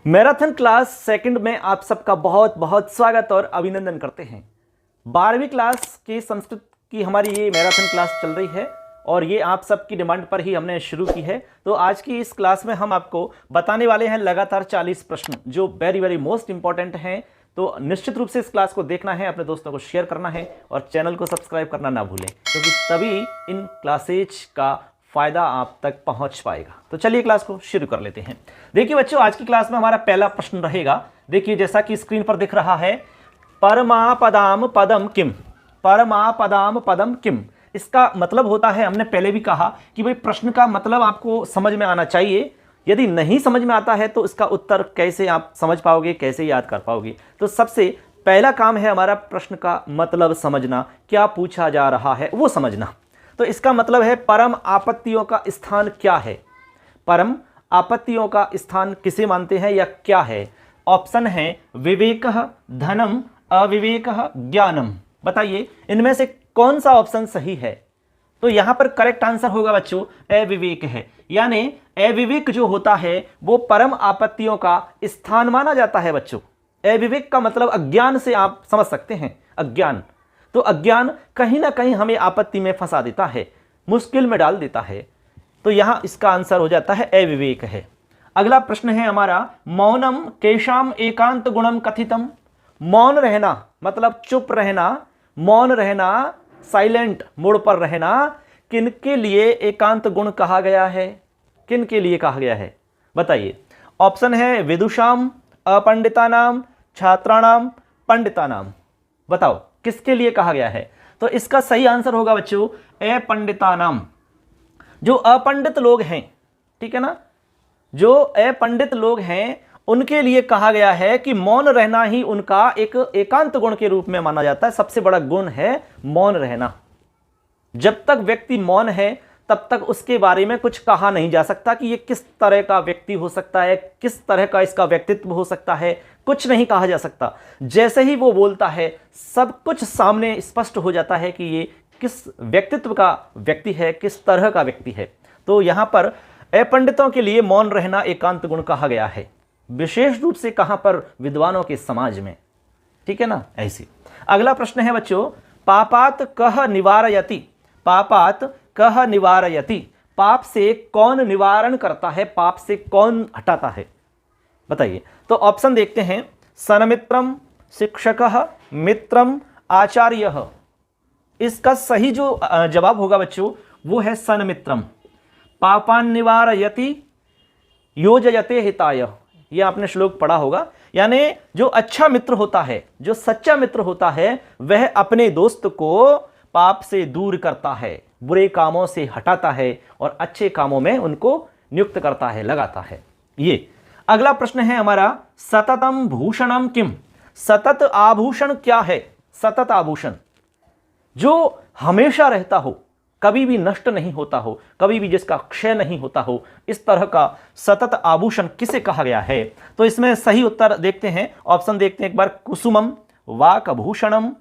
Marathon class second में आप सबका बहुत बहुत स्वागत और अभिनंदन करते हैं। 12वीं क्लास की संस्कृत की हमारी ये मैराथन क्लास चल रही है और ये आप सबकी डिमांड पर ही हमने शुरू की है। तो आज की इस क्लास में हम आपको बताने वाले हैं लगातार 40 प्रश्न जो वेरी मोस्ट इंपॉर्टेंट हैं। तो निश्चित रूप से इस क्लास को देखना है, अपने दोस्तों को शेयर करना है और चैनल को सब्सक्राइब करना ना भूलें, क्योंकि तभी इन क्लासेज का फायदा आप तक पहुंच पाएगा। तो चलिए क्लास को शुरू कर लेते हैं। देखिए बच्चों, आज की क्लास में हमारा पहला प्रश्न रहेगा। देखिए जैसा कि स्क्रीन पर दिख रहा है, परमापदाम पदम किम। परमापदाम पदम किम, इसका मतलब होता है, हमने पहले भी कहा कि भाई प्रश्न का मतलब आपको समझ में आना चाहिए। यदि नहीं समझ में आता है तो इसका उत्तर कैसे आप समझ पाओगे, कैसे याद कर पाओगे। तो सबसे पहला काम है हमारा प्रश्न का मतलब समझना, क्या पूछा जा रहा है वो समझना। तो इसका मतलब है परम आपत्तियों का स्थान क्या है। परम आपत्तियों का स्थान किसे मानते हैं या क्या है। ऑप्शन है विवेकः, धनम, अविवेकः, ज्ञानम। बताइए इनमें से कौन सा ऑप्शन सही है। तो यहां पर करेक्ट आंसर होगा बच्चों अविवेक है। यानी अविवेक जो होता है वो परम आपत्तियों का स्थान माना जाता है बच्चों। अविवेक का मतलब अज्ञान से आप समझ सकते हैं, अज्ञान। तो अज्ञान कहीं ना कहीं हमें आपत्ति में फंसा देता है, मुश्किल में डाल देता है। तो यहां इसका आंसर हो जाता है अविवेक है। अगला प्रश्न है हमारा, मौनम केशाम एकांत गुणम कथितम। मौन रहना मतलब चुप रहना, मौन रहना, साइलेंट मोड पर रहना, किनके लिए एकांत गुण कहा गया है। किनके लिए कहा गया है बताइए। ऑप्शन है विदुषाम, अपंडितानाम, छात्राणाम, पंडितानाम। बताओ किसके लिए कहा गया है। तो इसका सही आंसर होगा बच्चों अपंडितानाम। जो अपंडित लोग हैं, ठीक है ना, जो अपंडित लोग हैं उनके लिए कहा गया है कि मौन रहना ही उनका एक एकांत गुण के रूप में माना जाता है। सबसे बड़ा गुण है मौन रहना। जब तक व्यक्ति मौन है तब तक उसके बारे में कुछ कहा नहीं जा सकता कि ये किस तरह का व्यक्ति हो सकता है, किस तरह का इसका व्यक्तित्व हो सकता है, कुछ नहीं कहा जा सकता। जैसे ही वो बोलता है सब कुछ सामने स्पष्ट हो जाता है कि ये किस व्यक्तित्व का व्यक्ति है, किस तरह का व्यक्ति है। तो यहां पर अपंडितों के लिए मौन रहना एकांत गुण कहा गया है, विशेष रूप से कहां पर, विद्वानों के समाज में, ठीक है ना। ऐसी अगला प्रश्न है बच्चों, पापात कह निवारयति। पापात कह निवारयति, पाप से कौन निवारण करता है, पाप से कौन हटाता है बताइए। तो ऑप्शन देखते हैं, सनमित्रम, शिक्षकः, मित्रम, आचार्यः। इसका सही जो जवाब होगा बच्चों वो है सनमित्रम। पापान निवारयति योजयते हिताय। ये आपने श्लोक पढ़ा होगा। यानी जो अच्छा मित्र होता है, जो सच्चा मित्र होता है, वह अपने दोस्त को पाप से दूर करता है, बुरे कामों से हटाता है और अच्छे कामों में उनको नियुक्त करता है, लगाता है। ये अगला प्रश्न है हमारा, सततम भूषणम किम। सतत आभूषण क्या है। सतत आभूषण जो हमेशा रहता हो, कभी भी नष्ट नहीं होता हो, कभी भी जिसका क्षय नहीं होता हो, इस तरह का सतत आभूषण किसे कहा गया है। तो इसमें सही उत्तर देखते हैं, ऑप्शन देखते हैं एक बार, कुसुमम, वाकभूषणम,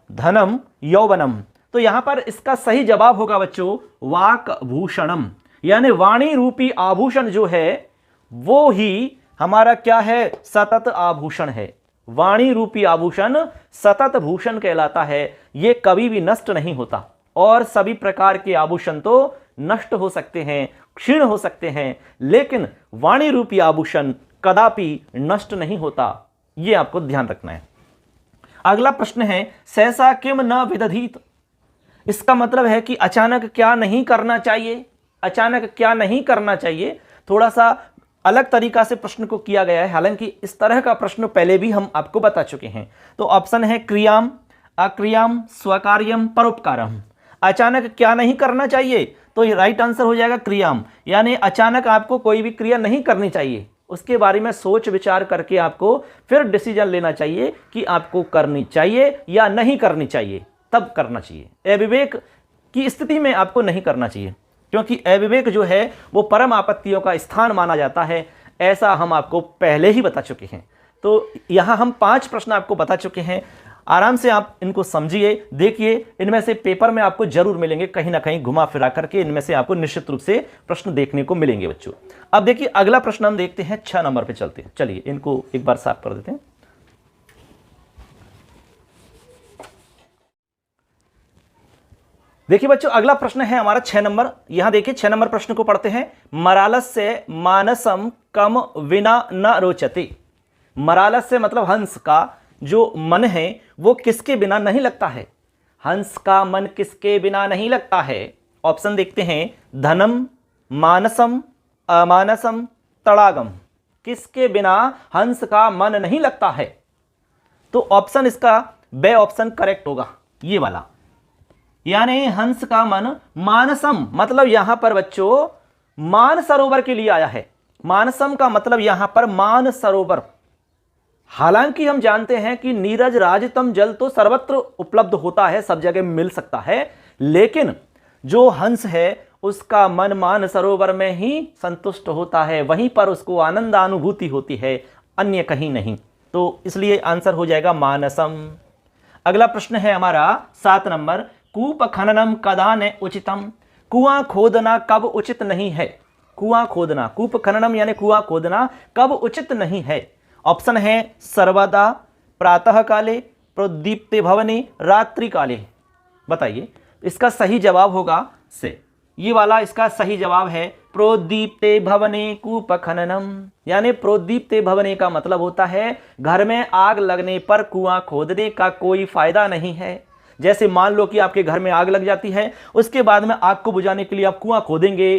धनम, यौवनम। तो यहां पर इसका सही जवाब होगा बच्चों वाकभूषणम। यानी वाणी रूपी आभूषण जो है वो ही हमारा क्या है, सतत आभूषण है। वाणी रूपी आभूषण सतत भूषण कहलाता है। ये कभी भी नष्ट नहीं होता। और सभी प्रकार के आभूषण तो नष्ट हो सकते हैं, क्षीण हो सकते हैं, लेकिन वाणी रूपी आभूषण कदापि नष्ट नहीं होता। ये आपको ध्यान रखना है। अगला प्रश्न है, सहसा किम न विदधीत। इसका मतलब है कि अचानक क्या नहीं करना चाहिए। अचानक क्या नहीं करना चाहिए, थोड़ा सा अलग तरीका से प्रश्न को किया गया है। हालांकि इस तरह का प्रश्न पहले भी हम आपको बता चुके हैं। तो ऑप्शन है क्रियाम, अक्रियाम, स्वकार्यम, परोपकारम। अचानक क्या नहीं करना चाहिए, तो ये राइट आंसर हो जाएगा क्रियाम। यानी अचानक आपको कोई भी क्रिया नहीं करनी चाहिए, उसके बारे में सोच विचार करके आपको फिर डिसीजन लेना चाहिए कि आपको करनी चाहिए या नहीं करनी चाहिए, तब करना चाहिए। अविवेक की स्थिति में आपको नहीं करना चाहिए, क्योंकि अविवेक जो है वो परम आपत्तियों का स्थान माना जाता है। ऐसा हम आपको पहले ही बता चुके हैं। तो यहां हम 5 प्रश्न आपको बता चुके हैं। आराम से आप इनको समझिए, देखिए, इनमें से पेपर में आपको जरूर मिलेंगे, कहीं ना कहीं घुमा फिरा करके इनमें से आपको निश्चित रूप से प्रश्न देखने को मिलेंगे बच्चों। अब देखिए अगला प्रश्न हम देखते हैं, 6 नंबर पे चलते हैं। चलिए इनको एक बार साफ कर देते हैं। देखिए बच्चों अगला प्रश्न है हमारा 6 नंबर। यहां देखिए 6 नंबर प्रश्न को पढ़ते हैं। मरालस्य मानसम कम विना न रोचते। मरालस्य मतलब हंस का जो मन है वो किसके बिना नहीं लगता है। हंस का मन किसके बिना नहीं लगता है। ऑप्शन देखते हैं, धनम, मानसम, अमानसम, तड़ागम। किसके बिना हंस का मन नहीं लगता है। तो ऑप्शन इसका बे ऑप्शन करेक्ट होगा, ये वाला, यानी हंस का मन मानसम मतलब यहां पर बच्चों मान सरोवर के लिए आया है। मानसम का मतलब यहां पर मान सरोवर। हालांकि हम जानते हैं कि नीरज राजतम जल तो सर्वत्र उपलब्ध होता है, सब जगह मिल सकता है, लेकिन जो हंस है उसका मन मान सरोवर में ही संतुष्ट होता है, वहीं पर उसको आनंदानुभूति होती है, अन्य कहीं नहीं। तो इसलिए आंसर हो जाएगा मानसम। अगला प्रश्न है हमारा 7 नंबर। कूप खननम कदा न उचितम। कुआं खोदना कब उचित नहीं है। कुआं खोदना, कूप खननम यानी कुआं खोदना कब उचित नहीं है। ऑप्शन है सर्वदा, प्रातः काले, प्रोद्दीप्ते भवने, रात्रि काले। बताइए इसका सही जवाब होगा से, ये वाला इसका सही जवाब है प्रोद्दीप्ते भवने कूप खननम। यानी प्रोद्दीप्ते भवने का मतलब होता है घर में आग लगने पर कुआं खोदने का कोई फायदा नहीं है। जैसे मान लो कि आपके घर में आग लग जाती है, उसके बाद में आग को बुझाने के लिए आप कुआं खोदेंगे,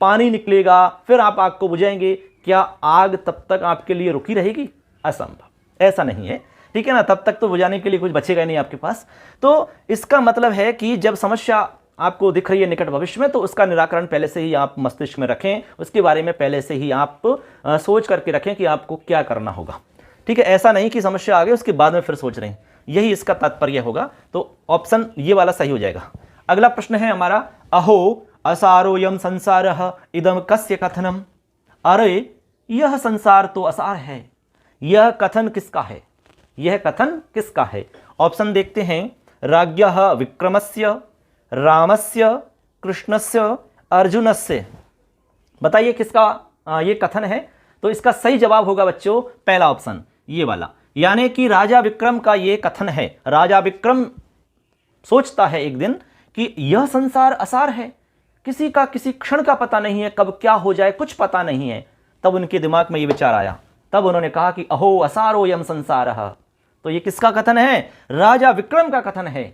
पानी निकलेगा, फिर आप आग को बुझाएंगे, क्या आग तब तक आपके लिए रुकी रहेगी? असंभव, ऐसा नहीं है, ठीक है ना। तब तक तो बुझाने के लिए कुछ बचेगा नहीं आपके पास। तो इसका मतलब है कि जब समस्या आपको दिख रही है निकट भविष्य में, तो उसका निराकरण पहले से ही आप मस्तिष्क में रखें, उसके बारे में पहले से ही आप सोच करके रखें कि आपको क्या करना होगा, ठीक है। ऐसा नहीं कि समस्या आ गई उसके बाद में फिर सोच रहे हैं, यही इसका तात्पर्य होगा। तो ऑप्शन ये वाला सही हो जाएगा। अगला प्रश्न है हमारा, अहो असारोयम संसारः इदम कस्य कथनम। अरे यह संसार तो असार है, यह कथन किसका है, यह कथन किसका है। ऑप्शन देखते हैं, राज्ञः विक्रमस्य, रामस्य, कृष्णस्य, अर्जुनस्य। बताइए किसका ये कथन है। तो इसका सही जवाब होगा बच्चों पहला ऑप्शन, ये वाला, यानी कि राजा विक्रम का ये कथन है। राजा विक्रम सोचता है एक दिन कि यह संसार असार है, किसी का किसी क्षण का पता नहीं है, कब क्या हो जाए कुछ पता नहीं है। तब उनके दिमाग में ये विचार आया, तब उन्होंने कहा कि अहो असारो यम संसारः। तो ये किसका कथन है? राजा विक्रम का कथन है।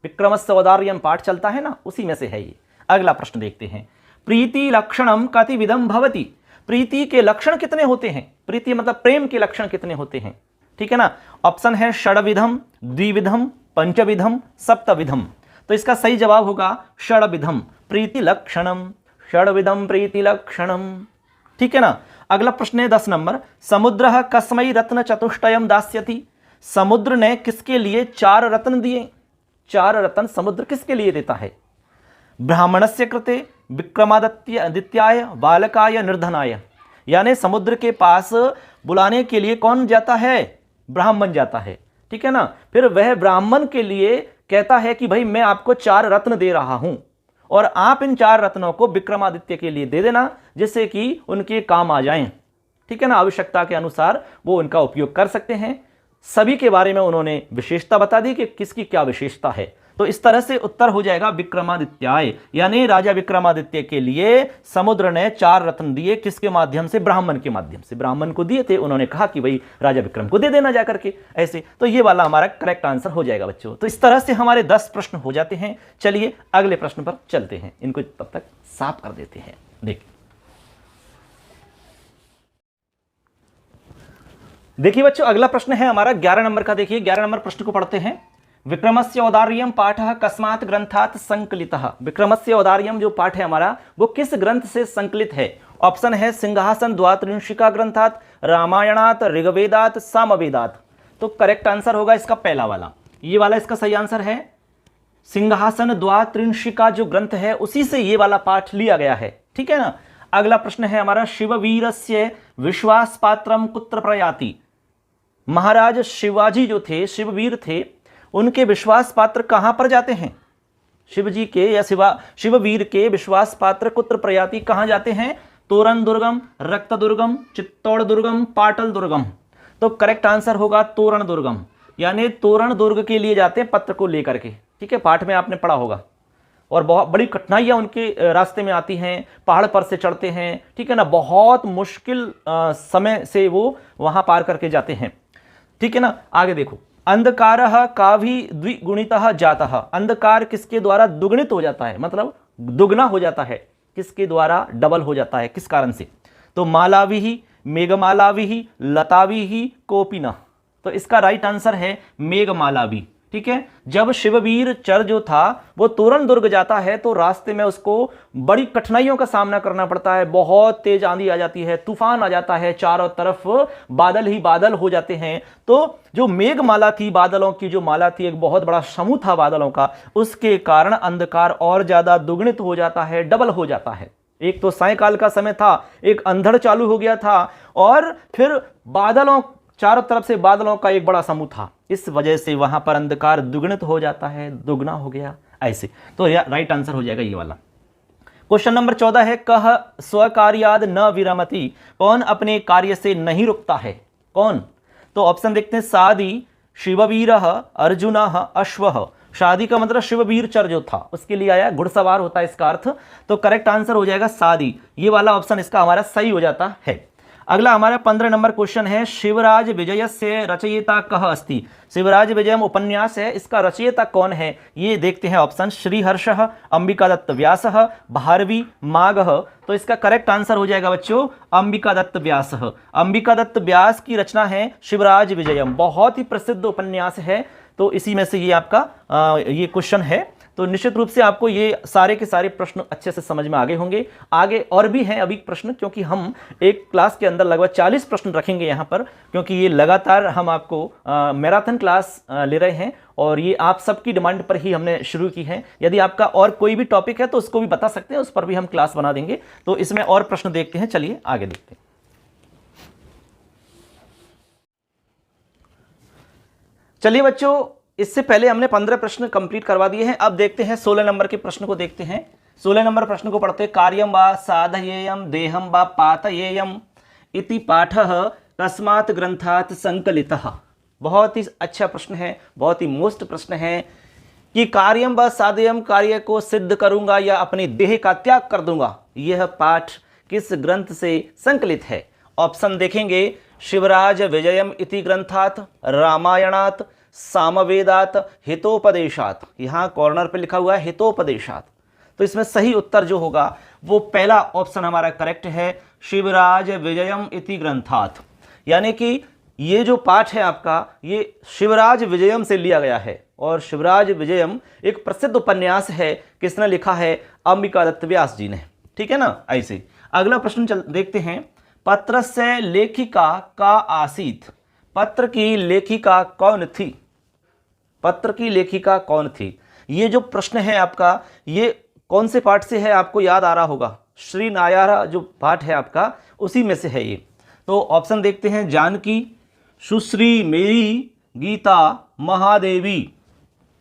विक्रमस्य औदार्यम पाठ चलता है ना, उसी में से है ये। अगला प्रश्न देखते हैं, प्रीति लक्षणम कतिविधम भवति। प्रीति के लक्षण कितने होते हैं। प्रीति मतलब प्रेम के लक्षण कितने होते हैं, ठीक है ना। ऑप्शन है षड्विधम, द्विविधम, पंचविधम, सप्तविधम। तो इसका सही जवाब होगा षड्विधम प्रीति लक्षणम, षड्विधम प्रीति लक्षणम, ठीक है ना। अगला प्रश्न है 10 नंबर, समुद्र कस्मै रत्न चतुष्टयम दास्यति। समुद्र ने किसके लिए 4 रत्न दिए। 4 रत्न समुद्र किसके लिए देता है। ब्राह्मणस्य कृते, विक्रमादित्याय, बालकाय, निर्धनाय। यानी समुद्र के पास बुलाने के लिए कौन जाता है? ब्राह्मण जाता है, ठीक है ना। फिर वह ब्राह्मण के लिए कहता है कि भाई मैं आपको 4 रत्न दे रहा हूं और आप इन 4 रत्नों को विक्रमादित्य के लिए दे देना, जिससे कि उनके काम आ जाएं, ठीक है ना। आवश्यकता के अनुसार वो उनका उपयोग कर सकते हैं। सभी के बारे में उन्होंने विशेषता बता दी कि किसकी क्या विशेषता है। तो इस तरह से उत्तर हो जाएगा विक्रमादित्याय, यानी राजा विक्रमादित्य के लिए समुद्र ने 4 रत्न दिए। किसके माध्यम से? ब्राह्मण के माध्यम से। ब्राह्मण को दिए थे, उन्होंने कहा कि भाई राजा विक्रम को दे देना जाकर के ऐसे। तो ये वाला हमारा करेक्ट आंसर हो जाएगा बच्चों। तो इस तरह से हमारे 10 प्रश्न हो जाते हैं। चलिए अगले प्रश्न पर चलते हैं, इनको तब तक साफ कर देते हैं। देखिए बच्चों अगला प्रश्न है हमारा 11 नंबर का। देखिए 11 नंबर प्रश्न को पढ़ते हैं। विक्रमस्य औदार्यम पाठः कस्मात् ग्रंथात् संकलितः। विक्रमस्य औदार्यम जो पाठ है हमारा वो किस ग्रंथ से संकलित है। ऑप्शन है सिंहासन द्वात्रिंशिका ग्रंथात्, रामायणात्, ऋग्वेदात्, सामवेदात्। तो करेक्ट आंसर होगा इसका पहला वाला, ये वाला इसका सही आंसर है। सिंहासन द्वात्रिंशिका जो ग्रंथ है उसी से ये वाला पाठ लिया गया है, ठीक है ना। अगला प्रश्न है हमारा, शिववीरस्य विश्वास पात्रम कुत्र प्रयाति। महाराज शिवाजी जो थे, शिववीर थे, उनके विश्वास पात्र कहां पर जाते हैं? शिव जी के या शिववीर के विश्वास पात्र कुत्र प्रयाति कहां जाते हैं? तोरण दुर्गम, रक्त दुर्गम, चित्तौड़ दुर्गम, पाटल दुर्गम। तो करेक्ट आंसर होगा तोरण दुर्गम, यानी तोरण दुर्ग के लिए जाते हैं पत्र को लेकर के। ठीक है, पाठ में आपने पढ़ा होगा। और बहुत बड़ी कठिनाइयां उनके रास्ते में आती हैं, पहाड़ पर से चढ़ते हैं, ठीक है ना, बहुत मुश्किल समय से वो वहां पार करके जाते हैं। ठीक है ना, आगे देखो, अंधकारः काभि द्विगुणितः जातः। अंधकार किसके द्वारा दुगुणित हो जाता है, मतलब दुगना हो जाता है, किसके द्वारा डबल हो जाता है, किस कारण से? तो मालाविहि, मेघमालाविहि, लताविहि, कोपिनः। तो इसका राइट आंसर है मेघमालावी। ठीक है, जब शिववीर चर जो था वो तोरण दुर्ग जाता है तो रास्ते में उसको बड़ी कठिनाइयों का सामना करना पड़ता है। बहुत तेज आंधी आ जाती है, तूफान आ जाता है, चारों तरफ बादल ही बादल हो जाते हैं। तो जो मेघमाला थी, बादलों की जो माला थी, एक बहुत बड़ा समूह था बादलों का, उसके कारण अंधकार और ज्यादा दुगुणित हो जाता है, डबल हो जाता है। एक तो सायंकाल का समय था, एक अंधड़ चालू हो गया था, और फिर बादलों, चारों तरफ से बादलों का एक बड़ा समूह था। इस वजह से वहां पर अंधकार दुगुणित हो जाता है, दुगना हो गया ऐसे। तो राइट आंसर हो जाएगा ये वाला। क्वेश्चन नंबर 14 है, कह स्वकार्याद न विरमति। कौन अपने कार्य से नहीं रुकता है? कौन? तो ऑप्शन देखते हैं, सादी, शिववीर, अर्जुन, अश्व। शादी का मतलब शिववीर चर जो था उसके लिए आया, घुड़सवार होता है इसका अर्थ। तो करेक्ट आंसर हो जाएगा सादी, ये वाला ऑप्शन इसका हमारा सही हो जाता है। अगला हमारा 15 नंबर क्वेश्चन है, शिवराज विजय से रचयिता कह अस्ति। शिवराज विजयम उपन्यास है, इसका रचयिता कौन है? ये देखते हैं ऑप्शन, श्रीहर्ष, अंबिका दत्त व्यास, भारवी, मागह। तो इसका करेक्ट आंसर हो जाएगा बच्चों अंबिका दत्त व्यास। अंबिका दत्त व्यास की रचना है शिवराज विजयम, बहुत ही प्रसिद्ध उपन्यास है। तो इसी में से ये आपका ये क्वेश्चन है। तो निश्चित रूप से आपको ये सारे के सारे प्रश्न अच्छे से समझ में आ गए होंगे। आगे और भी हैं अभी प्रश्न, क्योंकि हम एक क्लास के अंदर लगभग 40 प्रश्न रखेंगे यहाँ पर, क्योंकि ये लगातार हम आपको मैराथन क्लास ले रहे हैं और ये आप सबकी डिमांड पर ही हमने शुरू की है। यदि आपका और कोई भी टॉपिक है तो उसको भी बता सकते हैं, उस पर भी हम क्लास बना देंगे। तो इसमें और प्रश्न देखते हैं, चलिए आगे देखते हैं। चलिए बच्चों, इससे पहले हमने 15 प्रश्न कंप्लीट करवा दिए हैं। अब देखते हैं 16 नंबर के प्रश्न को देखते हैं। 16 नंबर प्रश्न को पढ़ते हैं, कार्यम वा साधयेयम देहम वा पातयेयम इति पाठः कस्मात् ग्रंथात् संकलितः। बहुत ही अच्छा प्रश्न है, बहुत ही मोस्ट प्रश्न है कि कार्यम व साधयम, कार्य को सिद्ध करूंगा या अपने देह का त्याग कर दूंगा, यह पाठ किस ग्रंथ से संकलित है? ऑप्शन देखेंगे, शिवराज विजयम इति ग्रंथात्, रामायणात्, सामवेदात, हितोपदेशात। यहां कॉर्नर पे लिखा हुआ है हितोपदेशात। तो इसमें सही उत्तर जो होगा वो पहला ऑप्शन हमारा करेक्ट है, शिवराज विजयम इति ग्रंथात। यानी कि ये जो पाठ है आपका, ये शिवराज विजयम से लिया गया है। और शिवराज विजयम एक प्रसिद्ध उपन्यास है, किसने लिखा है? अंबिका दत्त व्यास जी ने। ठीक है ना, ऐसे। अगला प्रश्न देखते हैं, पत्र से लेखिका का आसीत। पत्र की लेखिका कौन थी? पत्र की लेखिका कौन थी? ये जो प्रश्न है आपका, ये कौन से पाठ से है आपको याद आ रहा होगा? श्री नायारा जो पाठ है आपका, उसी में से है ये। तो ऑप्शन देखते हैं, जानकी, सुश्री मेरी, गीता, महादेवी।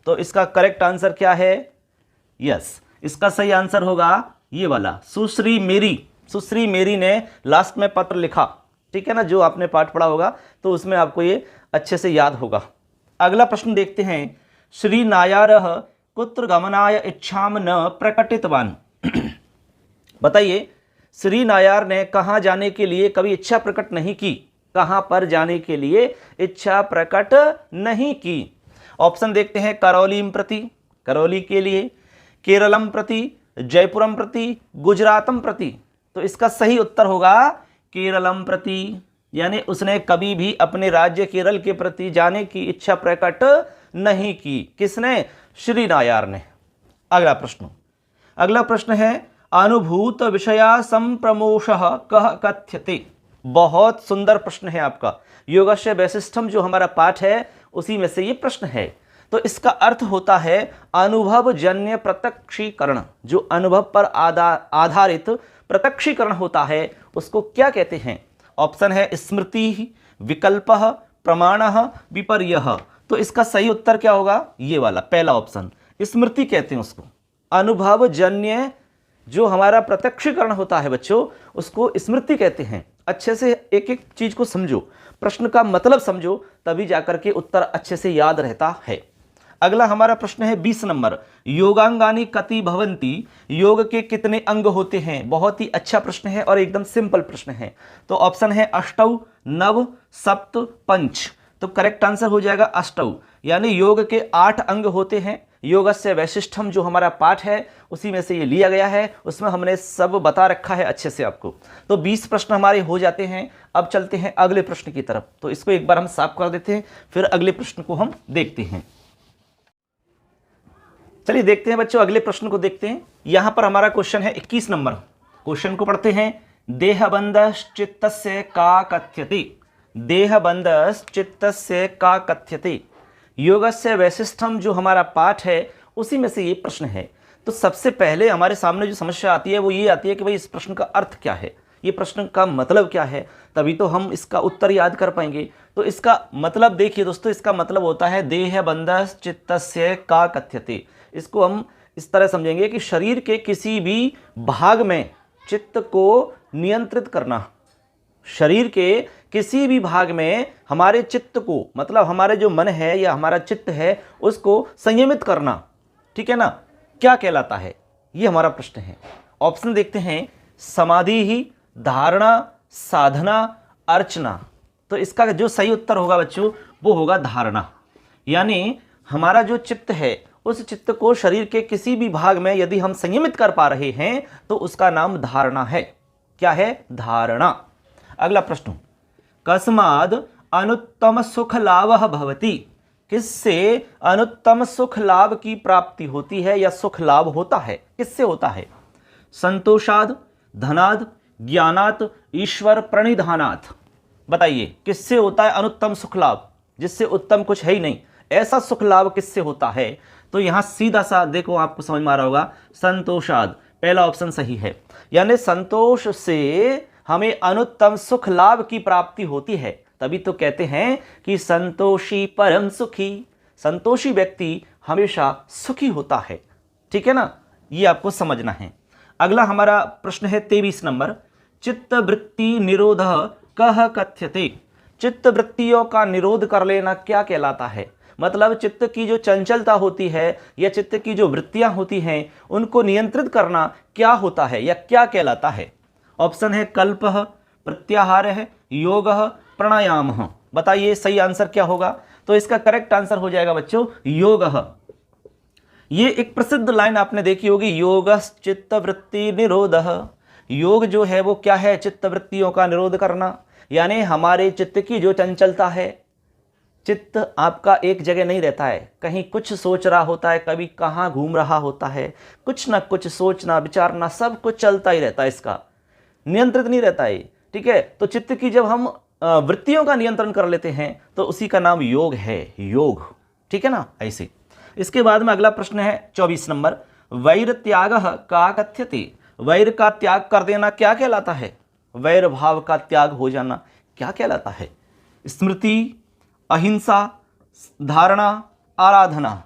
तो इसका करेक्ट आंसर क्या है? यस, इसका सही आंसर होगा ये वाला, सुश्री मेरी। सुश्री मेरी ने लास्ट में पत्र लिखा। ठीक है ना, जो आपने पाठ पढ़ा होगा तो उसमें आपको ये अच्छे से याद होगा। अगला प्रश्न देखते हैं, श्री नायारः कुत्र गमनाय इच्छाम न प्रकटितवान। बताइए, श्री नायार ने कहाँ जाने के लिए कभी इच्छा प्रकट नहीं की? कहाँ पर जाने के लिए इच्छा प्रकट नहीं की? ऑप्शन देखते हैं, करौलीम प्रति, करौली के लिए, केरलम प्रति, जयपुरम प्रति, गुजरातम प्रति। तो इसका सही उत्तर होगा केरलम प्रति, यानी उसने कभी भी अपने राज्य केरल के प्रति जाने की इच्छा प्रकट नहीं की। किसने? श्री नायार ने। अगला प्रश्न है, अनुभूत विषया संप्रमोषः कह कथ्यते। बहुत सुंदर प्रश्न है आपका। योगस्य वैशिष्टम जो हमारा पाठ है उसी में से ये प्रश्न है। तो इसका अर्थ होता है अनुभवजन्य प्रत्यक्षीकरण। जो अनुभव पर आधारित प्रत्यक्षीकरण होता है उसको क्या कहते हैं? ऑप्शन है, स्मृति, विकल्पः, प्रमाणः, विपर्ययः। तो इसका सही उत्तर क्या होगा? ये वाला पहला ऑप्शन, स्मृति कहते हैं उसको। अनुभवजन्य जो हमारा प्रत्यक्षीकरण होता है बच्चों, उसको स्मृति कहते हैं। अच्छे से एक एक चीज को समझो, प्रश्न का मतलब समझो, तभी जाकर के उत्तर अच्छे से याद रहता है। अगला हमारा प्रश्न है 20 नंबर, योगांगानी कति भवंती, योग के कितने अंग होते हैं? बहुत ही अच्छा प्रश्न है और एकदम सिंपल प्रश्न है। तो ऑप्शन है अष्टौ, नव, सप्त, पंच। तो करेक्ट आंसर हो जाएगा अष्टौ, यानी योग के 8 अंग होते हैं। योगस्य वैशिष्ठम जो हमारा पाठ है उसी में से ये लिया गया है, उसमें हमने सब बता रखा है अच्छे से आपको। तो 20 प्रश्न हमारे हो जाते हैं। अब चलते हैं अगले प्रश्न की तरफ। तो इसको एक बार हम साफ कर देते हैं, फिर अगले प्रश्न को हम देखते हैं। चलिए देखते हैं बच्चों, अगले प्रश्न को देखते हैं। यहां पर हमारा क्वेश्चन है 21 नंबर। क्वेश्चन को पढ़ते हैं। देहबंधश्चित्तस्य का कथ्यते, देहबंधश्चित्तस्य का कथ्यते, योगस्य वैशिष्ठम जो हमारा पाठ है उसी में से ये प्रश्न है। तो सबसे पहले हमारे सामने जो समस्या आती है वो ये आती है कि भाई इस प्रश्न का अर्थ क्या है, ये प्रश्न का मतलब क्या है, तभी तो हम इसका उत्तर याद कर पाएंगे। तो इसका मतलब देखिए दोस्तों, इसका मतलब होता है देहबंधश्चित्तस्य का कथ्यते। इसको हम इस तरह समझेंगे कि शरीर के किसी भी भाग में चित्त को नियंत्रित करना, शरीर के किसी भी भाग में हमारे चित्त को, मतलब हमारे जो मन है या हमारा चित्त है उसको संयमित करना, ठीक है ना, क्या कहलाता है? ये हमारा प्रश्न है। ऑप्शन देखते हैं, समाधि ही, धारणा, साधना, अर्चना। तो इसका जो सही उत्तर होगा बच्चों वो होगा धारणा। यानी हमारा जो चित्त है उस चित्त को शरीर के किसी भी भाग में यदि हम संयमित कर पा रहे हैं तो उसका नाम धारणा है। क्या है? धारणा। अगला प्रश्न, कस्माद अनुत्तम सुख लाभ भवति, किससे अनुत्तम सुख लाभ की प्राप्ति होती है या सुख लाभ होता है? किससे होता है? संतोषाद, धनाद, ज्ञानात, ईश्वर प्रणिधानात। बताइए किससे होता है अनुत्तम सुख लाभ, जिससे उत्तम कुछ है ही नहीं, ऐसा सुख लाभ किससे होता है? तो यहां सीधा सा देखो, आपको समझ में आ रहा होगा, संतोषाद पहला ऑप्शन सही है। यानी संतोष से हमें अनुत्तम सुख लाभ की प्राप्ति होती है, तभी तो कहते हैं कि संतोषी परम सुखी, संतोषी व्यक्ति हमेशा सुखी होता है। ठीक है ना, ये आपको समझना है। अगला हमारा प्रश्न है 23 नंबर, चित्त वृत्ति निरोध कह कथ्यते, चित्त वृत्तियों का निरोध कर लेना क्या कहलाता है? मतलब चित्त की जो चंचलता होती है या चित्त की जो वृत्तियां होती हैं उनको नियंत्रित करना क्या होता है या क्या कहलाता है? ऑप्शन है कल्पः, प्रत्याहारः, योगः, प्राणायामः। बताइए सही आंसर क्या होगा? तो इसका करेक्ट आंसर हो जाएगा बच्चों योगः। ये एक प्रसिद्ध लाइन आपने देखी होगी, योगश्चित्त वृत्ति निरोधः। योग जो है वो क्या है? चित्त वृत्तियों का निरोध करना। यानी हमारे चित्त की जो चंचलता है, चित्त आपका एक जगह नहीं रहता है, कहीं कुछ सोच रहा होता है, कभी कहाँ घूम रहा होता है, कुछ ना कुछ सोचना विचारना सब कुछ चलता ही रहता है, इसका नियंत्रित नहीं रहता है। ठीक है, तो चित्त की जब हम वृत्तियों का नियंत्रण कर लेते हैं तो उसी का नाम योग है, योग। ठीक है ना, ऐसे। इसके बाद में अगला प्रश्न है 24 नंबर, वैर त्यागः का कथ्यते, वैर का त्याग कर देना क्या कहलाता है? वैर भाव का त्याग हो जाना क्या कहलाता है? स्मृति, अहिंसा, धारणा, आराधना।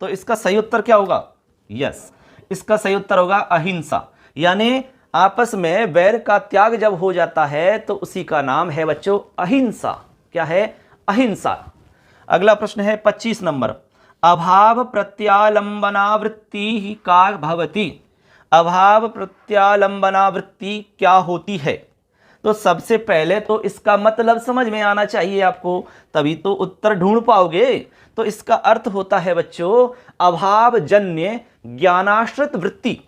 तो इसका सही उत्तर क्या होगा? यस, इसका सही उत्तर होगा अहिंसा। यानी आपस में वैर का त्याग जब हो जाता है तो उसी का नाम है बच्चों अहिंसा। क्या है? अहिंसा। अगला प्रश्न है 25 नंबर, अभाव प्रत्यालंबनावृत्ति का भवति, अभाव प्रत्यालंबनावृत्ति क्या होती है? तो सबसे पहले तो इसका मतलब समझ में आना चाहिए आपको, तभी तो उत्तर ढूंढ पाओगे। तो इसका अर्थ होता है बच्चों अभावजन्य ज्ञानाश्रित वृत्ति।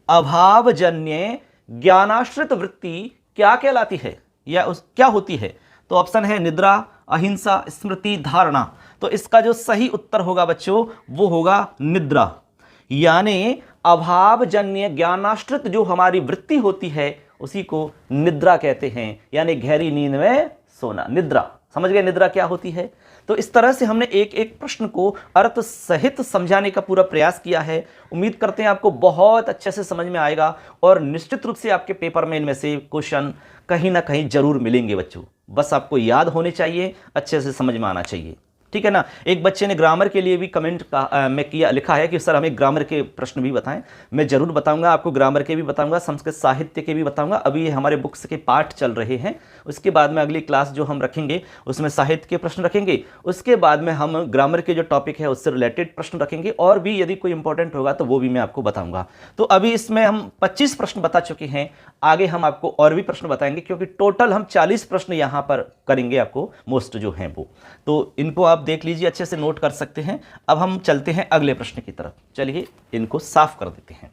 अभावजन्य ज्ञानाश्रित वृत्ति क्या कहलाती है या क्या होती है? तो ऑप्शन है निद्रा, अहिंसा, स्मृति, धारणा। तो इसका जो सही उत्तर होगा बच्चों वो होगा निद्रा। यानी अभावजन्य ज्ञानाश्रित जो हमारी वृत्ति होती है उसी को निद्रा कहते हैं, यानी गहरी नींद में सोना, निद्रा। समझ गए निद्रा क्या होती है? तो इस तरह से हमने एक एक प्रश्न को अर्थ सहित समझाने का पूरा प्रयास किया है। उम्मीद करते हैं आपको बहुत अच्छे से समझ में आएगा और निश्चित रूप से आपके पेपर में इनमें से क्वेश्चन कहीं ना कहीं जरूर मिलेंगे बच्चों। बस आपको याद होने चाहिए, अच्छे से समझ में आना चाहिए। ठीक है ना। एक बच्चे ने ग्रामर के लिए भी कमेंट में किया, लिखा है कि सर हमें ग्रामर के प्रश्न भी बताएं। मैं जरूर बताऊंगा आपको, ग्रामर के भी बताऊंगा, संस्कृत साहित्य के भी बताऊंगा। अभी ये हमारे बुक्स के पाठ चल रहे हैं, उसके बाद में अगली क्लास जो हम रखेंगे उसमें साहित्य के प्रश्न रखेंगे, उसके बाद में हम ग्रामर के जो टॉपिक है उससे रिलेटेड प्रश्न रखेंगे, और भी यदि कोई इंपॉर्टेंट होगा तो वो भी मैं आपको बताऊंगा। तो अभी इसमें हम 25 प्रश्न बता चुके हैं, आगे हम आपको और भी प्रश्न बताएंगे, क्योंकि टोटल हम 40 प्रश्न यहाँ पर करेंगे आपको, मोस्ट जो हैं वो। तो इनको आप देख लीजिए, अच्छे से नोट कर सकते हैं। अब हम चलते हैं अगले प्रश्न की तरफ। चलिए इनको साफ कर देते हैं।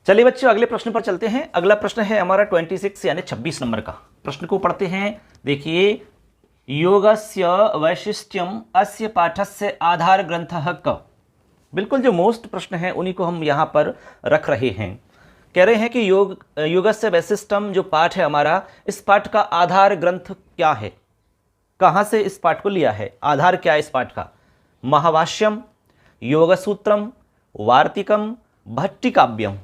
चलिए बच्चों अगले प्रश्न पर चलते हैं। अगला प्रश्न है हमारा 26 यानी 26 नंबर का। प्रश्न को पढ़ते हैं। देखिए, योगस्य वैशिष्ट्यम अस्य पाठस्य आधार ग्रंथः क। बिल्कुल जो मोस्ट प्रश्न है उन्हीं को हम यहां पर रख रहे हैं। कह रहे हैं कि योगस्य वैशिष्ट्यम जो पाठ है हमारा, इस पाठ का आधार ग्रंथ क्या है, कहां से इस पाठ को लिया है, आधार क्या है इस पाठ का। महाभाष्यम, योगसूत्रम, वार्तिकम, भट्टिकाव्यम।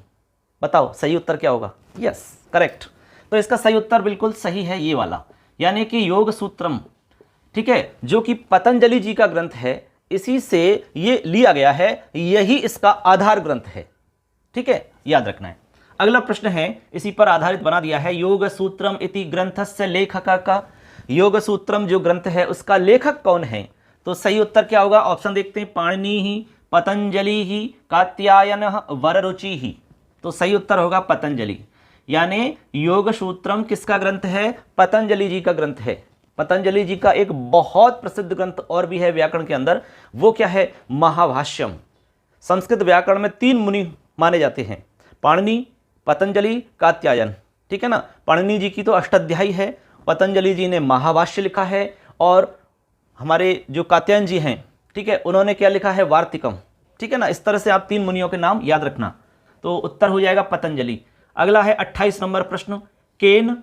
बताओ सही उत्तर क्या होगा। Yes correct. तो इसका सही उत्तर बिल्कुल सही है ये वाला, यानी कि योगसूत्रम, ठीक है, जो कि पतंजलि जी का ग्रंथ है, इसी से ये लिया गया है, यही इसका आधार ग्रंथ है। ठीक है, याद रखना है। अगला प्रश्न है, इसी पर आधारित बना दिया है, योग सूत्रम इति ग्रंथस्य लेखक का। योग सूत्रम जो ग्रंथ है उसका लेखक कौन है। तो सही उत्तर क्या होगा, ऑप्शन देखते हैं, पाणिनि ही, पतंजलि ही, कात्यायन, वररुचि ही। तो सही उत्तर होगा पतंजलि, यानी योग सूत्रम किसका ग्रंथ है, पतंजलि जी का ग्रंथ है। पतंजलि जी का एक बहुत प्रसिद्ध ग्रंथ और भी है व्याकरण के अंदर, वो क्या है, महाभाष्यम। संस्कृत व्याकरण में 3 मुनि माने जाते हैं, पाणिनि, पतंजलि, कात्यायन। ठीक है ना। पाणिनि जी की तो अष्टाध्यायी है, पतंजलि जी ने महाभाष्य लिखा है, और हमारे जो कात्यायन जी हैं, ठीक है, उन्होंने क्या लिखा है, वार्तिकम। ठीक है ना। इस तरह से आप 3 मुनियों के नाम याद रखना, तो उत्तर हो जाएगा पतंजलि। अगला है 28 नंबर प्रश्न, केन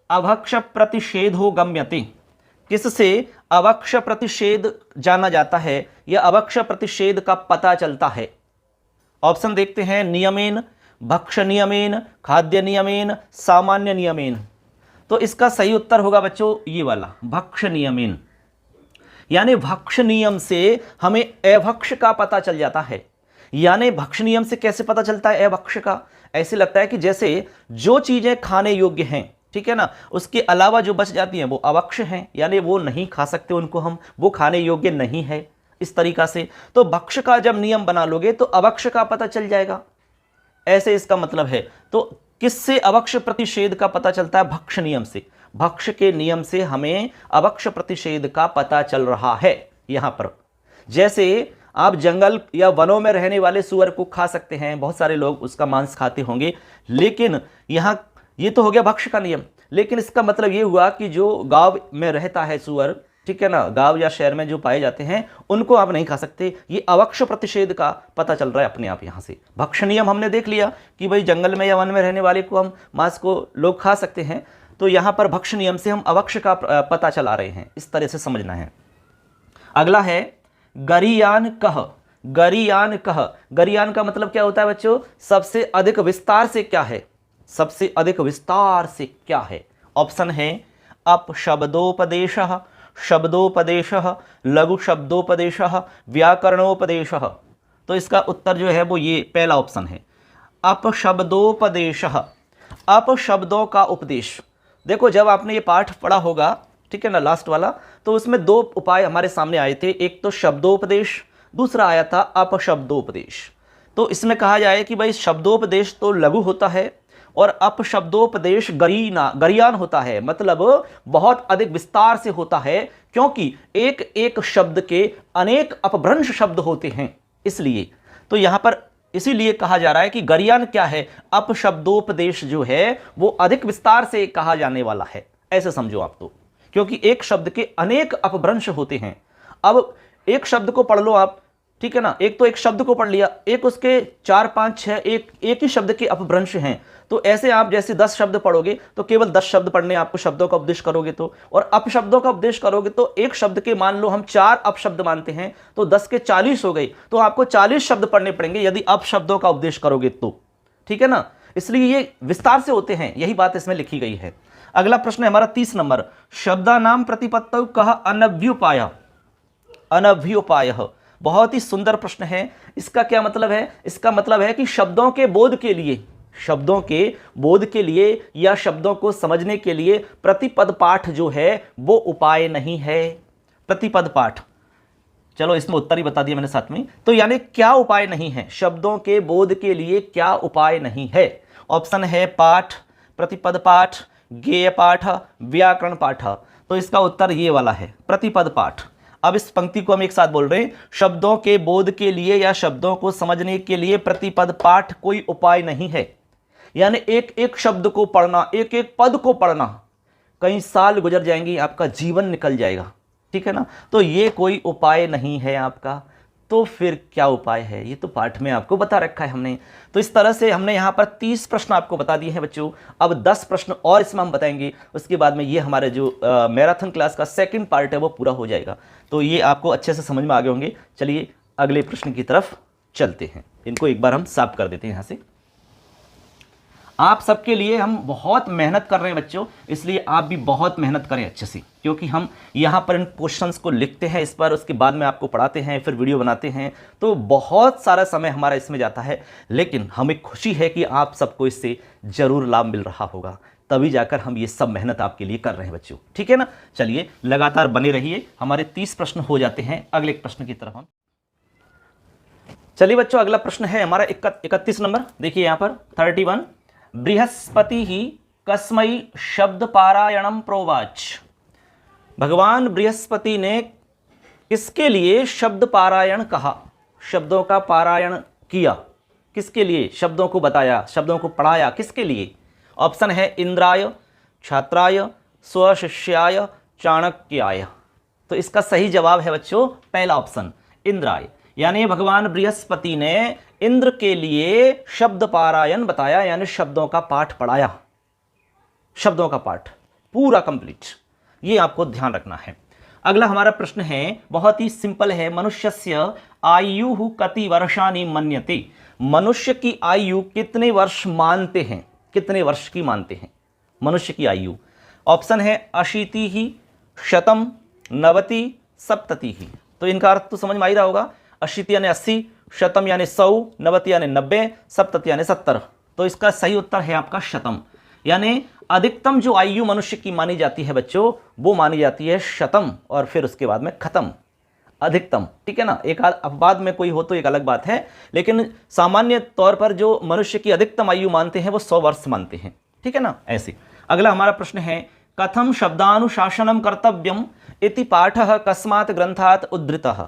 अभक्ष प्रतिषेधो गम्यते। किससे अभक्ष प्रतिषेध जाना जाता है, या अभक्ष प्रतिषेध का पता चलता है। ऑप्शन देखते हैं, नियमेन, भक्ष नियमेन, खाद्य नियमेन, सामान्य नियमेन। तो इसका सही उत्तर होगा बच्चों ये वाला, भक्ष नियमेन, यानी भक्ष नियम से हमें अभक्ष का पता चल जाता है। यानी भक्ष नियम से कैसे पता चलता है अभक्ष का, ऐसे लगता है कि जैसे जो चीजें खाने योग्य हैं, ठीक है ना, उसके अलावा जो बच जाती हैं वो अभक्ष हैं, यानी वो नहीं खा सकते उनको हम, वो खाने योग्य नहीं है, इस तरीका से। तो भक्ष का जब नियम बना लोगे तो अभक्ष का पता चल जाएगा, ऐसे इसका मतलब है। तो किससे अभक्ष प्रतिषेध का पता चलता है, भक्ष नियम से। भक्ष के नियम से हमें अभक्ष प्रतिषेध का पता चल रहा है यहां पर। जैसे आप जंगल या वनों में रहने वाले सूअर को खा सकते हैं, बहुत सारे लोग उसका मांस खाते होंगे, लेकिन यहां ये तो हो गया भक्ष का नियम, लेकिन इसका मतलब ये हुआ कि जो गांव में रहता है सूअर, ठीक है ना, गांव या शहर में जो पाए जाते हैं उनको आप नहीं खा सकते। ये अभक्ष प्रतिषेध का पता चल रहा है अपने आप यहां से। भक्ष नियम हमने देख लिया कि भाई जंगल में या वन में रहने वाले को हम मांस को लोग खा सकते हैं, तो यहां पर भक्ष नियम से हम अभक्ष का पता चला रहे हैं, इस तरह से समझना है। अगला है गरीयान कह। गरीयान कह, गरीयान का मतलब क्या होता है बच्चों, सबसे अधिक विस्तार से क्या है, सबसे अधिक विस्तार से क्या है। ऑप्शन है अपशब्दोपदेशः, शब्दोपदेशः, लघु शब्दोपदेशः, व्याकरणोपदेशः। तो इसका उत्तर जो है वो ये पहला ऑप्शन है, अपशब्दोपदेशः, अपशब्दों का उपदेश। देखो जब आपने ये पाठ पढ़ा होगा, ठीक है ना, लास्ट वाला, तो उसमें 2 उपाय हमारे सामने आए थे, एक तो शब्दोपदेश, दूसरा आया था अपशब्दोपदेश। तो इसमें कहा जाए कि भाई शब्दोपदेश तो लघु होता है और अपशब्दोपदेश गरीयान होता है, मतलब बहुत अधिक विस्तार से होता है, क्योंकि एक एक शब्द के अनेक अपभ्रंश शब्द होते हैं इसलिए। तो यहां पर इसीलिए कहा जा रहा है कि गरीयान क्या है, अपशब्दोपदेश जो है वो अधिक विस्तार से कहा जाने वाला है, ऐसे समझो आप तो, क्योंकि एक शब्द के अनेक अपभ्रंश होते हैं। अब एक शब्द को पढ़ लो आप, ठीक है ना, एक तो एक शब्द को पढ़ लिया, एक उसके 4 5 6 एक ही शब्द के अपभ्रंश हैं। तो ऐसे आप जैसे 10 शब्द पढ़ोगे तो केवल 10 शब्द पढ़ने, आपको शब्दों का उपदेश करोगे तो, और अपशब्दों का उपदेश करोगे तो एक शब्द के मान लो हम 4 अपशब्द मानते हैं, तो 10 के 40 हो गई, तो आपको 40 शब्द पढ़ने पड़ेंगे यदि अपशब्दों का उपदेश करोगे तो, ठीक है ना। इसलिए ये विस्तार से होते हैं, यही बात इसमें लिखी गई है। अगला प्रश्न है हमारा 30 नंबर, शब्दानाम प्रतिपत्तौ कह अनभ्युपाय। अनभ्युपाय बहुत ही सुंदर प्रश्न है। इसका क्या मतलब है? इसका मतलब है कि शब्दों के बोध के लिए, शब्दों के बोध के लिए या शब्दों को समझने के लिए प्रतिपद पाठ जो है वो उपाय नहीं है। प्रतिपद पाठ, चलो इसमें उत्तर ही बता दिया मैंने साथ में। तो यानी क्या उपाय नहीं है? शब्दों के बोध के लिए क्या उपाय नहीं है? ऑप्शन है पाठ, प्रतिपद पाठ, गेय पाठ, व्याकरण पाठ। तो इसका उत्तर ये वाला है, प्रतिपद पाठ। अब इस पंक्ति को हम एक साथ बोल रहे हैं, शब्दों के बोध के लिए या शब्दों को समझने के लिए प्रतिपद पाठ कोई उपाय नहीं है। यानी एक एक शब्द को पढ़ना, एक एक पद को पढ़ना, कई साल गुजर जाएंगी, आपका जीवन निकल जाएगा, ठीक है ना। तो ये कोई उपाय नहीं है आपका। तो फिर क्या उपाय है? ये तो पाठ में आपको बता रखा है हमने। तो इस तरह से हमने यहाँ पर 30 प्रश्न आपको बता दिए हैं बच्चों। अब 10 प्रश्न और इसमें हम बताएंगे, उसके बाद में ये हमारे जो मैराथन क्लास का सेकंड पार्ट है वो पूरा हो जाएगा। तो ये आपको अच्छे से समझ में आ गए होंगे। चलिए अगले प्रश्न की तरफ चलते हैं। इनको एक बार हम साफ कर देते हैं यहाँ से। आप सबके लिए हम बहुत मेहनत कर रहे हैं बच्चों, इसलिए आप भी बहुत मेहनत करें अच्छे से, क्योंकि हम यहाँ पर इन क्वेश्चंस को लिखते हैं इस पर, उसके बाद में आपको पढ़ाते हैं, फिर वीडियो बनाते हैं, तो बहुत सारा समय हमारा इसमें जाता है। लेकिन हमें खुशी है कि आप सबको इससे ज़रूर लाभ मिल रहा होगा, तभी जाकर हम ये सब मेहनत आपके लिए कर रहे हैं बच्चों, ठीक है ना। चलिए लगातार बने रहिए, हमारे 30 प्रश्न हो जाते हैं। अगले प्रश्न की तरफ हम चलिए बच्चों। अगला प्रश्न है हमारा 31 नंबर। देखिए यहाँ पर 31, बृहस्पति ही कस्मै शब्द पारायणम प्रोवाच। भगवान बृहस्पति ने किसके लिए शब्द पारायण कहा, शब्दों का पारायण किया, किसके लिए शब्दों को बताया, शब्दों को पढ़ाया, किसके लिए? ऑप्शन है इंद्राय, छात्राय, स्वशिष्याय, चाणक्याय। तो इसका सही जवाब है बच्चों पहला ऑप्शन, इंद्राय। यानी भगवान बृहस्पति ने इंद्र के लिए शब्द पारायण बताया, यानी शब्दों का पाठ पढ़ाया, शब्दों का पाठ पूरा कंप्लीट। ये आपको ध्यान रखना है। अगला हमारा प्रश्न है बहुत ही सिंपल है, मनुष्यस्य आयु कति वर्षाणि मन्यते। मनुष्य की आयु कितने वर्ष मानते हैं, कितने वर्ष की मानते हैं मनुष्य की आयु? ऑप्शन है अशीति ही, शतम, नवति, सप्तति ही। तो इनका अर्थ तो समझ में आ ही रहा होगा। अशीति यानी 80, शतम यानी 100, नवति यानी 90, सप्तति यानी 70। तो इसका सही उत्तर है आपका शतम। यानी अधिकतम जो आयु मनुष्य की मानी जाती है बच्चों, वो मानी जाती है शतम, और फिर उसके बाद में खत्म, अधिकतम, ठीक है ना। एक अपवाद में कोई हो तो एक अलग बात है, लेकिन सामान्य तौर पर जो मनुष्य की अधिकतम आयु मानते हैं वो 100 वर्ष मानते हैं, ठीक है ना। ऐसे अगला हमारा प्रश्न है, कथम शब्दानुशासनम कर्तव्यम इति पाठः कस्मात् ग्रंथात् उद्धृतः।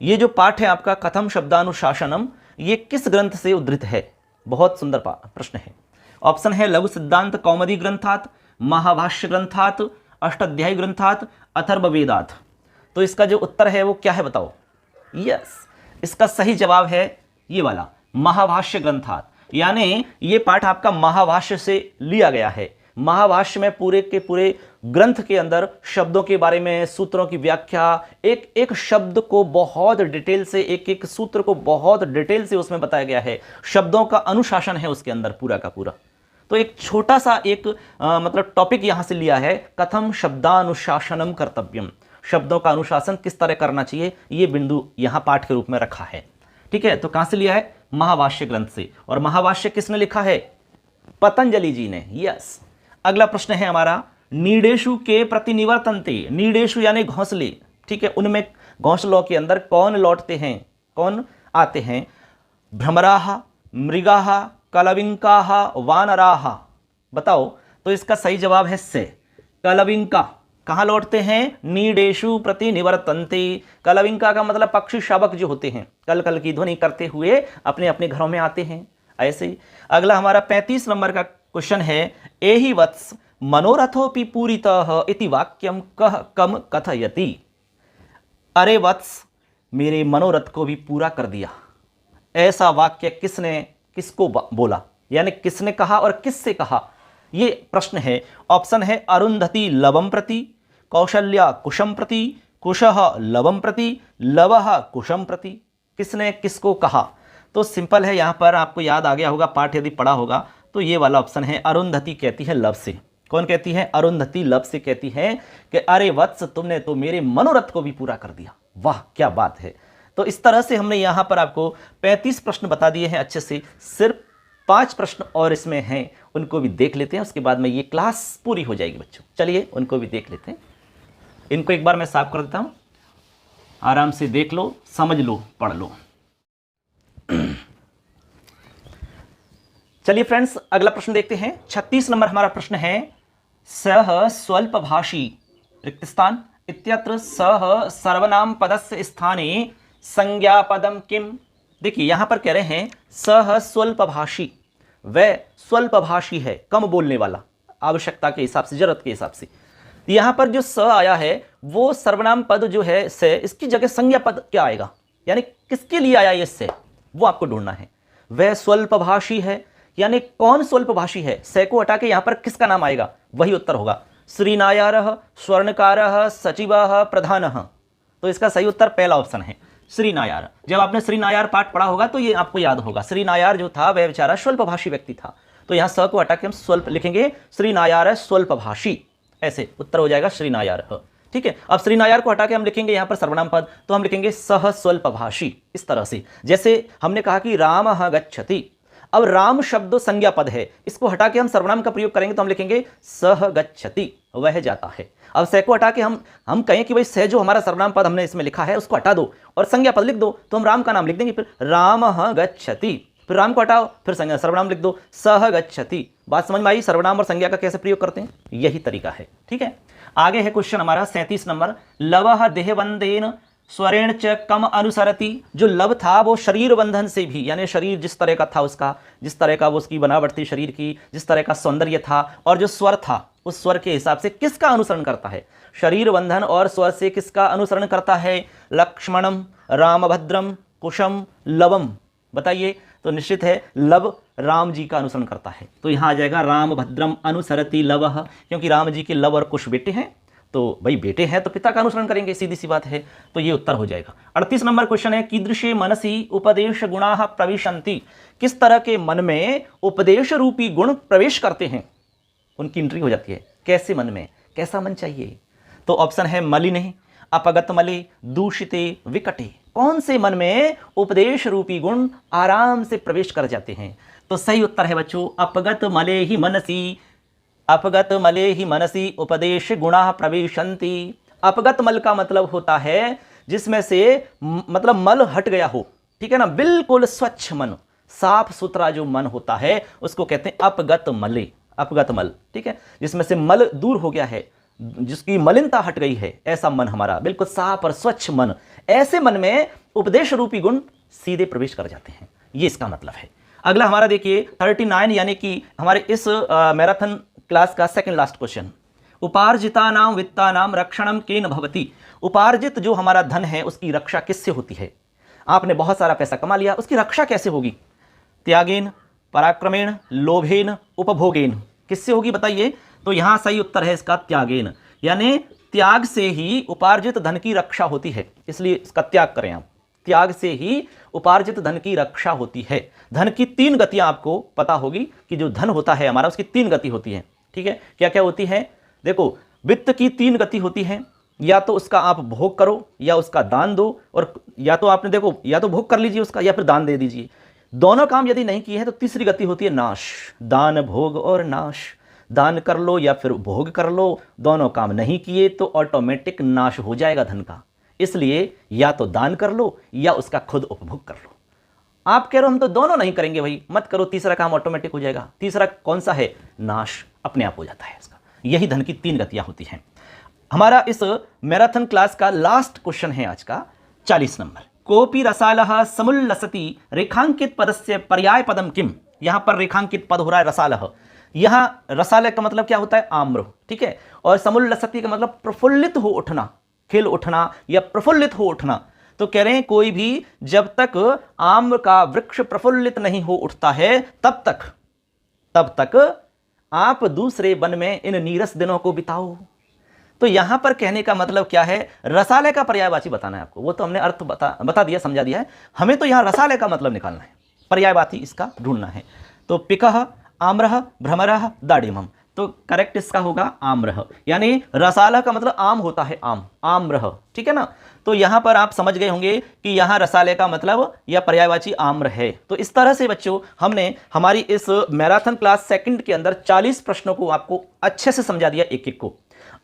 ये जो पाठ है आपका कथम शब्दानुशासनम, ये किस ग्रंथ से उद्धृत है? बहुत सुंदर प्रश्न है। ऑप्शन है लघु सिद्धांत कौमुदी ग्रंथात्, महाभाष्य ग्रंथात्, अष्टाध्यायी ग्रंथात्, अथर्ववेदात्। तो इसका जो उत्तर है वो क्या है बताओ? यस, इसका सही जवाब है ये वाला, महाभाष्य ग्रंथात्। यानी ये पाठ आपका महाभाष्य से लिया गया है। महाभाष्य में पूरे के पूरे ग्रंथ के अंदर शब्दों के बारे में, सूत्रों की व्याख्या, एक एक शब्द को बहुत डिटेल से, एक एक सूत्र को बहुत डिटेल से उसमें बताया गया है। शब्दों का अनुशासन है उसके अंदर पूरा का पूरा। तो एक छोटा सा एक मतलब टॉपिक यहाँ से लिया है, कथम शब्दानुशासनम कर्तव्यम, शब्दों का अनुशासन किस तरह करना चाहिए, ये बिंदु यहाँ पाठ के रूप में रखा है, ठीक है। तो कहाँ से लिया है? महाभाष्य ग्रंथ से। और महाभाष्य किसने लिखा है? पतंजलि जी ने। यस। अगला प्रश्न है हमारा, नीडेशु के प्रति निवर्तन्ते। नीडेशु यानी घोंसले, ठीक है, उनमें घोंसलों के अंदर कौन लौटते हैं, कौन आते हैं? भ्रमराः, मृगाः, कलविंकाः, वानराः। बताओ। तो इसका सही जवाब है से, कलविंका। कहाँ लौटते हैं? नीडेशु प्रति निवर्तन्ते। कलविंका का मतलब पक्षी शावक जो होते हैं, कल कल की ध्वनि करते हुए अपने अपने घरों में आते हैं। ऐसे ही अगला हमारा 35 नंबर का क्वेश्चन है, एहि वत्स मनोरथोपि पूरितः इति वाक्यम कह कम कथयति। अरे वत्स, मेरे मनोरथ को भी पूरा कर दिया, ऐसा वाक्य किसने किसको बोला, यानी किसने कहा और किससे कहा, ये प्रश्न है। ऑप्शन है अरुंधति लवम प्रति, कौशल्या कुशम प्रति, कुशः लवम प्रति, लवः कुशम प्रति। किसने किसको कहा? तो सिंपल है, यहाँ पर आपको याद आ गया होगा, पाठ यदि पढ़ा होगा तो ये वाला ऑप्शन है। अरुंधति कहती है लब से। कौन कहती है? अरुंधति लब से कहती है कि अरे वत्स, तुमने तो मेरे मनोरथ को भी पूरा कर दिया। वाह क्या बात है। तो इस तरह से हमने यहाँ पर आपको 35 प्रश्न बता दिए हैं अच्छे से। सिर्फ 5 प्रश्न और इसमें हैं, उनको भी देख लेते हैं, उसके बाद में ये क्लास पूरी हो जाएगी बच्चों। चलिए उनको भी देख लेते हैं। इनको एक बार मैं साफ कर देता हूँ, आराम से देख लो, समझ लो, पढ़ लो। चलिए फ्रेंड्स, अगला प्रश्न देखते हैं। 36 नंबर हमारा प्रश्न है, सह स्वल्पभाषी रिक्त स्थान इत्यत्र सह सर्वनाम पदस्य स्थाने संज्ञा पदम किम। देखिए यहां पर कह रहे हैं सह स्वल्पभाषी, वह स्वल्पभाषी है, कम बोलने वाला, आवश्यकता के हिसाब से, जरूरत के हिसाब से। यहां पर जो स आया है वो सर्वनाम पद जो है से, इसकी जगह संज्ञा पद क्या आएगा, यानी किसके लिए आया ये से, वो आपको ढूंढना है। वह स्वल्पभाषी है, यानी कौन स्वल्पभाषी है, से को हटा के यहां पर किसका नाम आएगा, वही उत्तर होगा। श्रीनायारः, स्वर्णकारः, सचिवः, प्रधानः। तो इसका सही उत्तर पहला ऑप्शन है, श्रीनायार। जब आपने श्रीनायार पाठ पढ़ा होगा तो ये आपको याद होगा। श्रीनायार जो था वह बेचारा स्वल्पभाषी व्यक्ति था, तो यहां स को हटा के हम स्वल्प लिखेंगे, श्रीनायार स्वल्पभाषी, ऐसे उत्तर हो जाएगा श्रीनायार। ठीक है, अब श्रीनायार को हटा के हम लिखेंगे यहां पर सर्वनाम पद, तो हम लिखेंगे सह स्वल्पभाषी, इस तरह से। जैसे हमने कहा कि रामः गच्छति, अब राम शब्द संज्ञा पद है, इसको हटा के हम सर्वनाम का प्रयोग करेंगे तो हम लिखेंगे सह गच्छति, वह जाता है। अब से को हटा के हम कहें कि भाई से जो हमारा सर्वनाम पद हमने इसमें लिखा है उसको हटा दो और संज्ञा पद लिख दो, तो हम राम का नाम लिख देंगे, फिर रामः गच्छति, फिर राम को हटाओ, फिर संज्ञा सर्वनाम लिख दो, सह गच्छति। बात समझ में आई? सर्वनाम और संज्ञा का कैसे प्रयोग करते हैं, यही तरीका है। ठीक है, आगे है क्वेश्चन हमारा 37 नंबर, लवः देहबंधेन स्वरेण च कम अनुसरति। जो लब था वो शरीर बंधन से भी, यानी शरीर जिस तरह का था उसका, जिस तरह का वो उसकी बनावट थी शरीर की, जिस तरह का सौंदर्य था, और जो स्वर था उस स्वर के हिसाब से किसका अनुसरण करता है, शरीर बंधन और स्वर से किसका अनुसरण करता है, लक्ष्मणम, रामभद्रम, कुशम, लवम। बताइए, तो निश्चित है लब राम जी का अनुसरण करता है, तो यहां आ जाएगा रामभद्रम अनुसरति लवः, क्योंकि राम जी के लव और कुश बेटे हैं, तो भाई बेटे हैं तो पिता का अनुसरण करेंगे, सीधी सी बात है, तो ये उत्तर हो जाएगा। 38 नंबर क्वेश्चन है, कीदृशे मनसि उपदेश गुणाः प्रविशन्ति। किस तरह के मन में उपदेश रूपी गुण प्रवेश करते हैं, उनकी एंट्री हो जाती है। कैसे मन में, कैसा मन चाहिए, तो ऑप्शन है मलिने, अपगत मले, दूषिते, विकटे। कौन से मन में उपदेश रूपी गुण आराम से प्रवेश कर जाते हैं, तो सही उत्तर है बच्चों अपगत मले ही मनसी, अपगत मले ही मनसी उपदेश गुणा प्रविशन्ति। अपगत मल का मतलब होता है जिसमें से मतलब मल हट गया हो, ठीक है ना, बिल्कुल स्वच्छ मन, साफ सुथरा जो मन होता है उसको कहते हैं अपगत मले, अपगत मल। ठीक है, जिसमें से मल दूर हो गया है, जिसकी मलिनता हट गई है, ऐसा मन हमारा बिल्कुल साफ और स्वच्छ मन, ऐसे मन में उपदेश रूपी गुण सीधे प्रवेश कर जाते हैं, ये इसका मतलब है। अगला हमारा देखिए 39, यानी कि हमारे इस मैराथन क्लास का सेकंड लास्ट क्वेश्चन, उपार्जितानां वित्तानां रक्षणं केन भवति। उपार्जित जो हमारा धन है उसकी रक्षा किससे होती है, आपने बहुत सारा पैसा कमा लिया, उसकी रक्षा कैसे होगी, त्यागेन, पराक्रमेण, लोभेन, उपभोगेन, किससे होगी बताइए, तो यहां सही उत्तर है इसका त्यागेन, यानी त्याग से ही उपार्जित धन की रक्षा होती है, इसलिए इसका त्याग करें आप, त्याग से ही उपार्जित धन की रक्षा होती है। धन की 3 गतियां आपको पता होगी कि जो धन होता है हमारा उसकी 3 गति होती है। ठीक है, क्या क्या होती है, देखो वित्त की 3 गति होती है, या तो उसका आप भोग करो या उसका दान दो, और या तो आपने देखो या तो भोग कर लीजिए उसका या फिर दान दे दीजिए। दोनों काम यदि नहीं किए हैं तो तीसरी गति होती है नाश, दान भोग और नाश। दान कर लो या फिर भोग कर लो, दोनों काम नहीं किए तो ऑटोमेटिक नाश हो जाएगा धन का, इसलिए या तो दान कर लो या उसका खुद उपभोग कर लो। आप कह रहे हो हम तो दोनों नहीं करेंगे, भाई मत करो, तीसरा काम ऑटोमेटिक हो जाएगा। तीसरा कौन सा है, नाश, अपने आप हो जाता है इसका। यही धन की 3 गतियां होती हैं। हमारा इस मैराथन क्लास का लास्ट क्वेश्चन है आज का 40 नंबर, कोपी रसालः समुल्लसति रेखांकित पदस्य पर्याय पदम किम। यहां पर रेखांकित पद हो रहा है रसालः, यहां रसालय का मतलब क्या होता है, आम्र। ठीक है, और समुल्लसति का मतलब प्रफुल्लित हो उठना, खिल उठना या प्रफुल्लित हो उठना। तो कह रहे हैं कोई भी जब तक आम्र का वृक्ष प्रफुल्लित नहीं हो उठता है तब तक आप दूसरे वन में इन नीरस दिनों को बिताओ। तो यहां पर कहने का मतलब क्या है, रसालय का पर्यायवाची बताना है आपको, वो तो हमने अर्थ बता दिया, समझा दिया है, हमें तो यहां रसालय का मतलब निकालना है। पर्यायवाची इसका ढूंढना है। तो पिकः, आम्रः, भ्रमरः, दाडिमम्। तो करेक्ट इसका होगा आम्रः, यानी रसाला का मतलब आम होता है, आम, आम्रः, ठीक है ना। तो यहां पर आप समझ गए होंगे कि यहां रसाले का मतलब या पर्यायवाची आम्र है। तो इस तरह से बच्चों हमने हमारी इस मैराथन क्लास सेकंड के अंदर 40 प्रश्नों को आपको अच्छे से समझा दिया, एक एक को।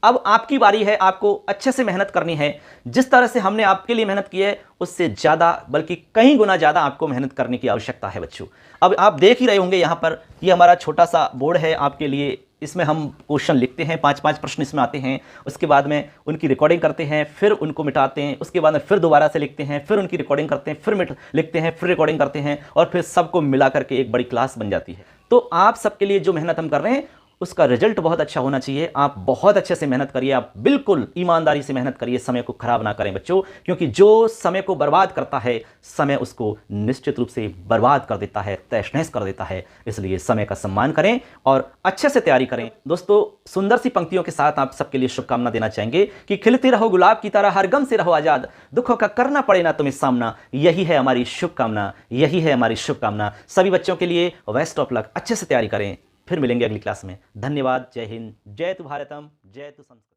अब आपकी बारी है, आपको अच्छे से मेहनत करनी है। जिस तरह से हमने आपके लिए मेहनत की है उससे ज़्यादा, बल्कि कई गुना ज़्यादा आपको मेहनत करने की आवश्यकता है बच्चों। अब आप देख ही रहे होंगे यहाँ पर, ये हमारा छोटा सा बोर्ड है आपके लिए। इसमें हम क्वेश्चन लिखते हैं, 5-5 प्रश्न इसमें आते हैं। उसके बाद में उनकी रिकॉर्डिंग करते हैं, फिर उनको मिटाते हैं। उसके बाद में फिर दोबारा से लिखते हैं, फिर उनकी रिकॉर्डिंग करते हैं, फिर लिखते हैं, फिर रिकॉर्डिंग करते हैं, और फिर सबको मिला करके एक बड़ी क्लास बन जाती है। तो आप सबके लिए जो मेहनत हम कर रहे हैं उसका रिजल्ट बहुत अच्छा होना चाहिए। आप बहुत अच्छे से मेहनत करिए, आप बिल्कुल ईमानदारी से मेहनत करिए, समय को खराब ना करें बच्चों, क्योंकि जो समय को बर्बाद करता है समय उसको निश्चित रूप से बर्बाद कर देता है, तहस-नहस कर देता है। इसलिए समय का सम्मान करें और अच्छे से तैयारी करें। दोस्तों, सुंदर सी पंक्तियों के साथ आप सबके लिए शुभकामना देना चाहेंगे कि खिलते रहो गुलाब की तरह, हर गम से रहो आजाद, दुखों का करना पड़े ना तुम्हें सामना। यही है हमारी शुभकामना, यही है हमारी शुभकामना। सभी बच्चों के लिए बेस्ट ऑफ लक, अच्छे से तैयारी करें। फिर मिलेंगे अगली क्लास में। धन्यवाद। जय हिंद, जय तु भारतम, जय तु संस्कृत।